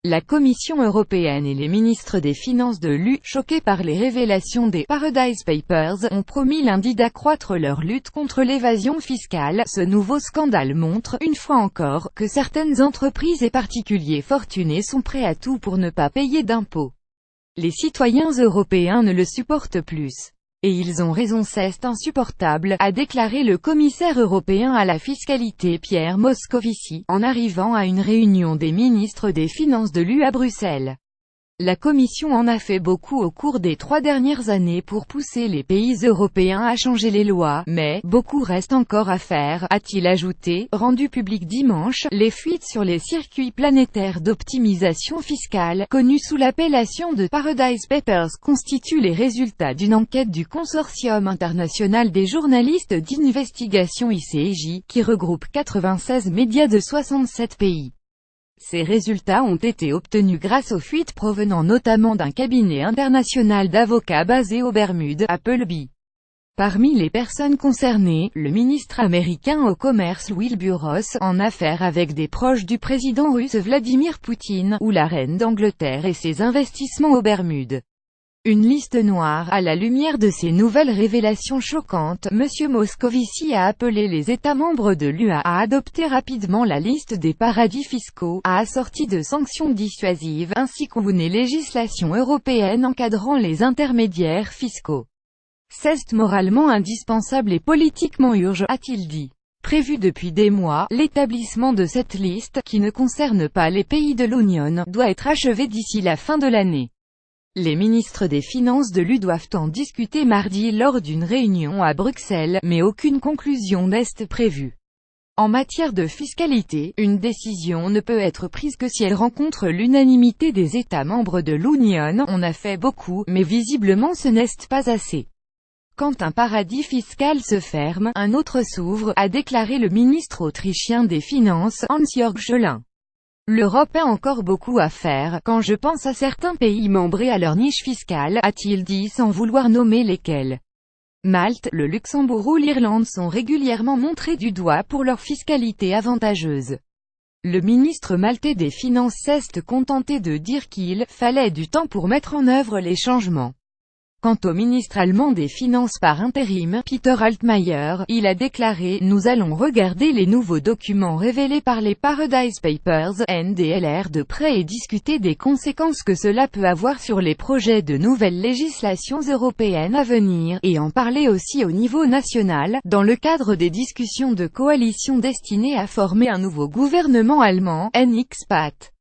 La Commission européenne et les ministres des Finances de l'UE, choqués par les révélations des Paradise Papers, ont promis lundi d'accroître leur lutte contre l'évasion fiscale. Ce nouveau scandale montre, une fois encore, que certaines entreprises et particuliers fortunés sont prêts à tout pour ne pas payer d'impôts. Les citoyens européens ne le supportent plus. Et ils ont raison, c'est insupportable, a déclaré le commissaire européen à la fiscalité Pierre Moscovici, en arrivant à une réunion des ministres des Finances de l'UE à Bruxelles. La Commission en a fait beaucoup au cours des 3 dernières années pour pousser les pays européens à changer les lois, mais beaucoup reste encore à faire, a-t-il ajouté. Rendu public dimanche, les fuites sur les circuits planétaires d'optimisation fiscale, connus sous l'appellation de Paradise Papers, constituent les résultats d'une enquête du Consortium international des journalistes d'investigation ICJ, qui regroupe 96 médias de 67 pays. Ces résultats ont été obtenus grâce aux fuites provenant notamment d'un cabinet international d'avocats basé aux Bermudes, Appleby. Parmi les personnes concernées, le ministre américain au commerce Wilbur en affaires avec des proches du président russe Vladimir Poutine, ou la reine d'Angleterre et ses investissements aux Bermudes. Une liste noire. À la lumière de ces nouvelles révélations choquantes, M. Moscovici a appelé les États membres de l'UE à adopter rapidement la liste des paradis fiscaux, assortie de sanctions dissuasives, ainsi qu'une législation européenne encadrant les intermédiaires fiscaux. C'est moralement indispensable et politiquement urgent, a-t-il dit. Prévu depuis des mois, l'établissement de cette liste, qui ne concerne pas les pays de l'Union, doit être achevé d'ici la fin de l'année. Les ministres des Finances de l'UE doivent en discuter mardi lors d'une réunion à Bruxelles, mais aucune conclusion n'est prévue. En matière de fiscalité, une décision ne peut être prise que si elle rencontre l'unanimité des États membres de l'Union. On a fait beaucoup, mais visiblement ce n'est pas assez. Quand un paradis fiscal se ferme, un autre s'ouvre, a déclaré le ministre autrichien des Finances, Hans-Jörg Scholin. L'Europe a encore beaucoup à faire, quand je pense à certains pays membres et à leur niche fiscale, a-t-il dit sans vouloir nommer lesquels. Malte, le Luxembourg ou l'Irlande sont régulièrement montrés du doigt pour leur fiscalité avantageuse. Le ministre maltais des Finances s'est contenté de dire qu'il fallait du temps pour mettre en œuvre les changements. Quant au ministre allemand des Finances par intérim, Peter Altmaier, il a déclaré « Nous allons regarder les nouveaux documents révélés par les Paradise Papers, NDLR de près et discuter des conséquences que cela peut avoir sur les projets de nouvelles législations européennes à venir, et en parler aussi au niveau national, dans le cadre des discussions de coalition destinées à former un nouveau gouvernement allemand, NX-PAT.